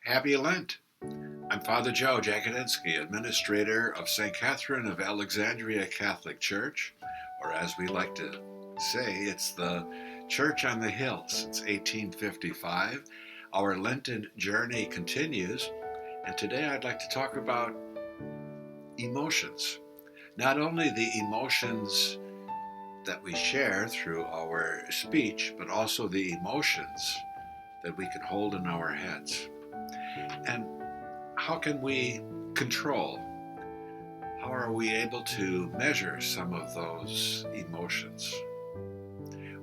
Happy Lent! I'm Father Joe Jakodinsky, administrator of St. Catherine of Alexandria Catholic Church, or as we like to say, it's the Church on the Hill since 1855. Our Lenten journey continues, and today I'd like to talk about emotions. Not only the emotions that we share through our speech, but also the emotions that we can hold in our heads. And how can we control? How are we able to measure some of those emotions?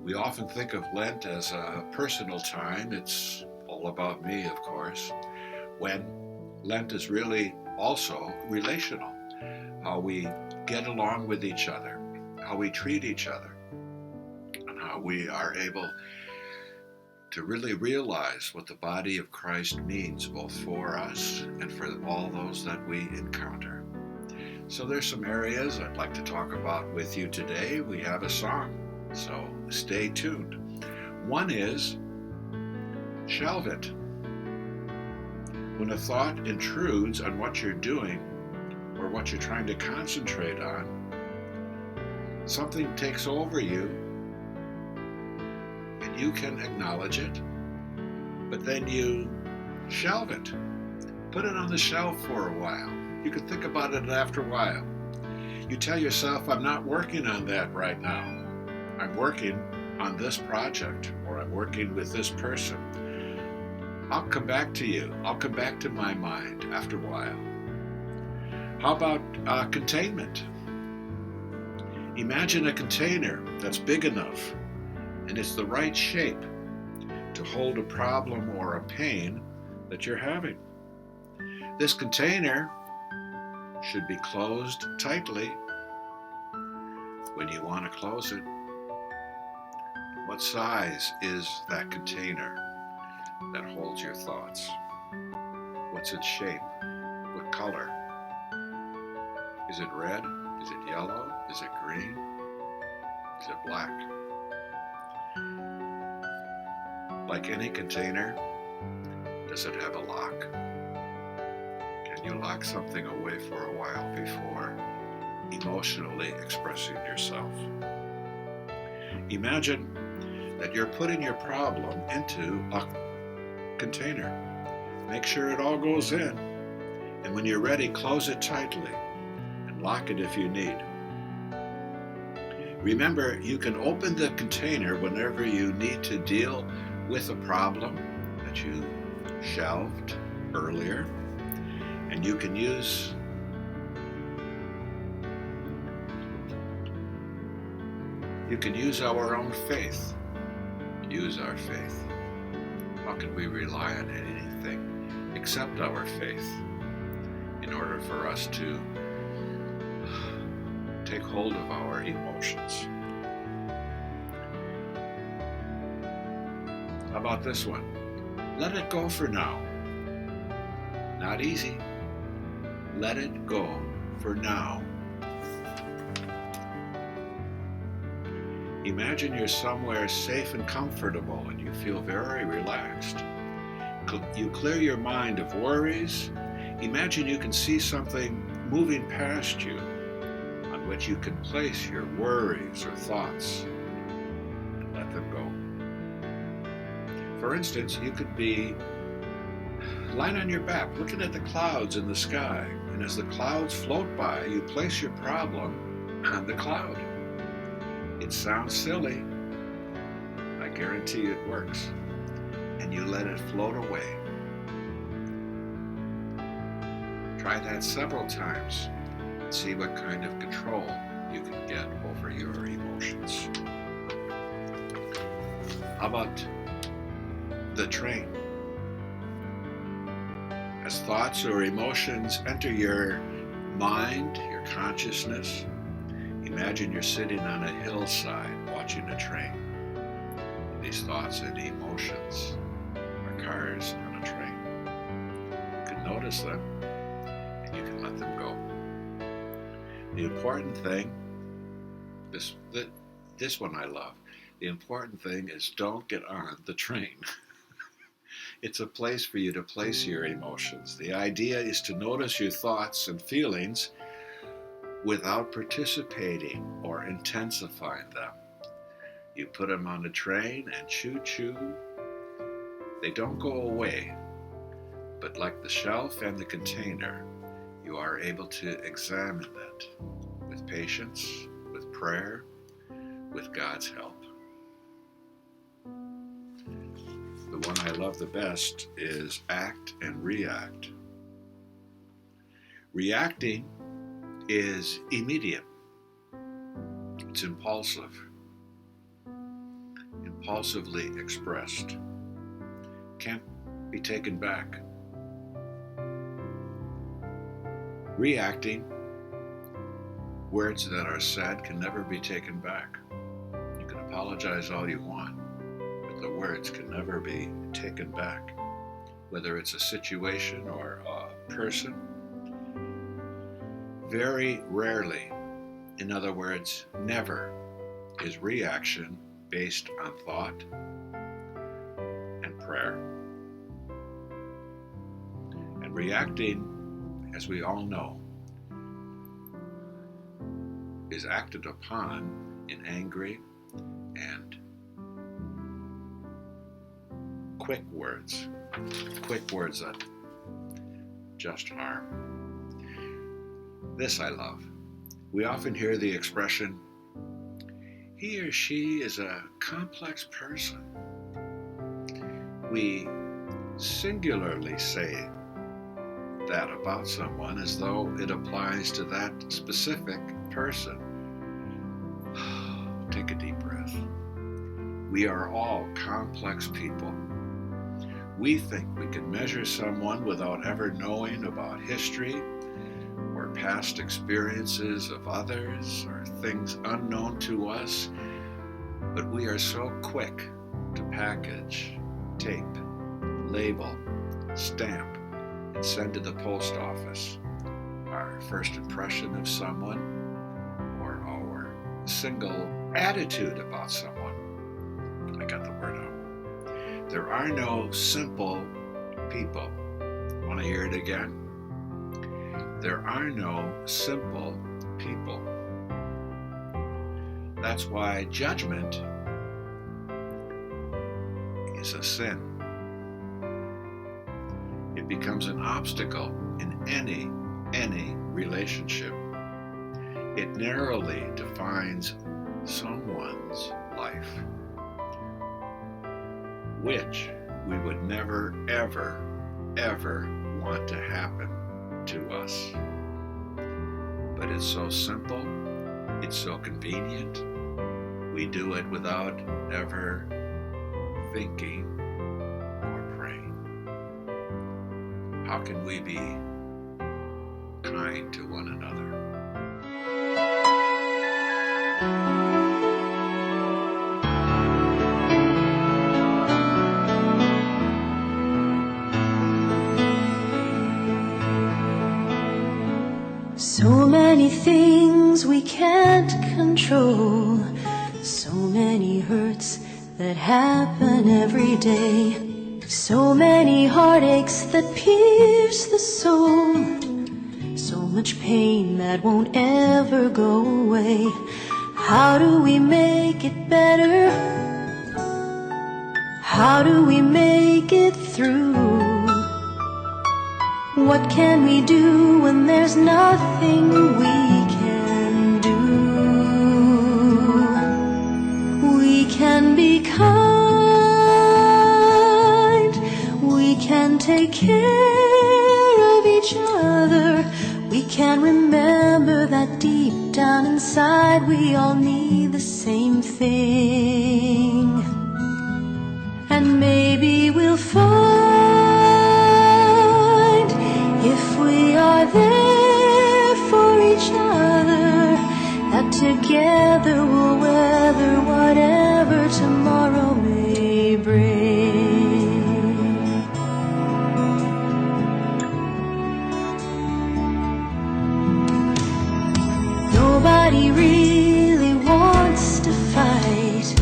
We often think of Lent as a personal time. It's all about me, of course, when Lent is really also relational. How we get along with each other, how we treat each other, and how we are able to really realize what the body of Christ means both for us and for all those that we encounter. So there's some areas I'd like to talk about with you today. We have a song, so stay tuned. One is shelve it. When a thought intrudes on what you're doing or what you're trying to concentrate on, something takes over you, and you can acknowledge it, but then you shelve it. Put it on the shelf for a while. You can think about it after a while. You tell yourself, I'm not working on that right now. I'm working on this project, or I'm working with this person. I'll come back to you. I'll come back to my mind after a while. How about containment? Imagine a container that's big enough and it's the right shape to hold a problem or a pain that you're having. This container should be closed tightly when you want to close it. What size is that container that holds your thoughts? What's its shape? What color? Is it red? Is it yellow? Is it green? Is it black? Like any container, does it have a lock? Can you lock something away for a while before emotionally expressing yourself? Imagine that you're putting your problem into a container. Make sure it all goes in, and when you're ready, close it tightly and lock it if you need. Remember, you can open the container whenever you need to deal with a problem that you shelved earlier, and you can use our own faith. Use our faith. How can we rely on anything except our faith in order for us to take hold of our emotions? How about this one? Let it go for now. Not easy. Let it go for now. Imagine you're somewhere safe and comfortable and you feel very relaxed. You clear your mind of worries. Imagine you can see something moving past you on which you can place your worries or thoughts and let them go. For instance, you could be lying on your back looking at the clouds in the sky, and as the clouds float by, you place your problem on the cloud. It sounds silly. I guarantee it works. And you let it float away. Try that several times and see what kind of control you can get over your emotions. How about the train? As thoughts or emotions enter your mind, your consciousness, imagine you're sitting on a hillside watching a train. And these thoughts and emotions are cars on a train. You can notice them and you can let them go. The important thing, this one I love, the important thing is don't get on the train. It's a place for you to place your emotions. The idea is to notice your thoughts and feelings without participating or intensifying them. You put them on a train and choo-choo. They don't go away, but like the shelf and the container, you are able to examine it with patience, with prayer, with God's help. The one I love the best is act and react. Reacting is immediate. It's impulsive, impulsively expressed. Can't be taken back. Reacting, words that are said can never be taken back. You can apologize all you want, but the words can never be taken back. Whether it's a situation or a person, very rarely, in other words, never, is reaction based on thought and prayer. And reacting, as we all know, is acted upon in angry and quick words that just harm. This I love. We often hear the expression, he or she is a complex person. We singularly say that about someone as though it applies to that specific person. Take a deep breath. We are all complex people. We think we can measure someone without ever knowing about history or past experiences of others or things unknown to us, but we are so quick to package, tape, label, stamp, and send to the post office our first impression of someone or our single attitude about someone. I got the word out. There are no simple people. Want to hear it again? There are no simple people. That's why judgment is a sin. It becomes an obstacle in any relationship. It narrowly defines someone's life, which we would never, ever want to happen to us. But it's so simple, it's so convenient, we do it without ever thinking or praying. How can we be kind to one another? So many things we can't control, so many hurts that happen every day, so many heartaches that pierce the soul, so much pain that won't ever go away. How do we make it better? How do we make it through? What can we do when there's nothing we can do? We can be kind, we can take care of each other, we can remember that deep down inside we all need the same thing. And maybe we'll find, if we are there for each other, that together we'll weather whatever tomorrow may bring. Nobody really wants to fight,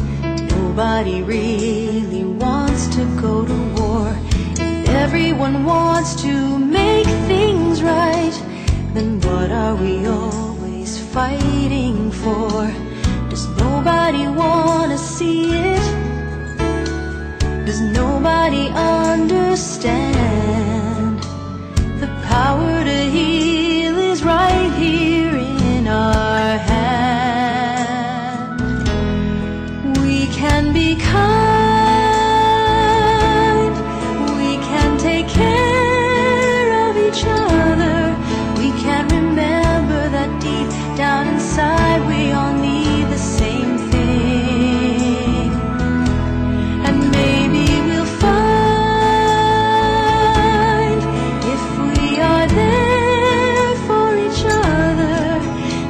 nobody really wants to go to war. everyone wants to make things right, then what are we always fighting for? Does nobody want to see it? Does nobody understand? The power to heal is right here in our hand. We can be kind, we can take care of each other. We can remember that deep down inside we all need the same thing. And maybe we'll find, if we are there for each other,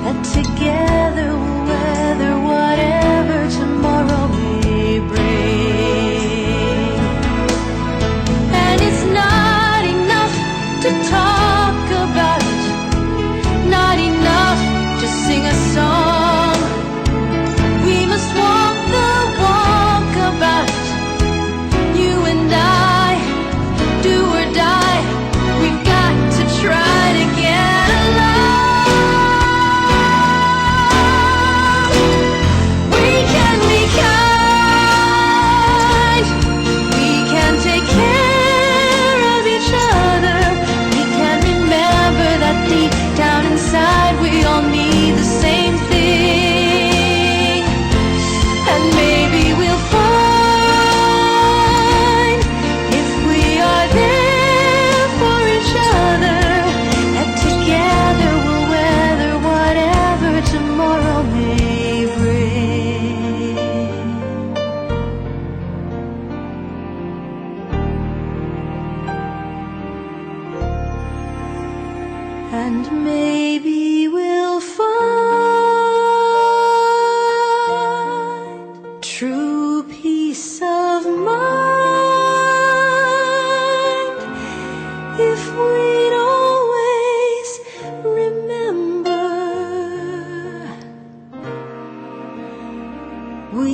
that together we'll weather whatever tomorrow may bring. And it's not enough to talk about it, not enough to sing a song. We must walk the walk about it, you and I, do or die. We've got to try to get along. We can be kind, we can take care of each other. We can remember that deep down inside we all need the same thing. And maybe we'll find, if we are there for each other, that together we'll weather whatever tomorrow may bring. And maybe we'll find true peace of mind if we'd always remember we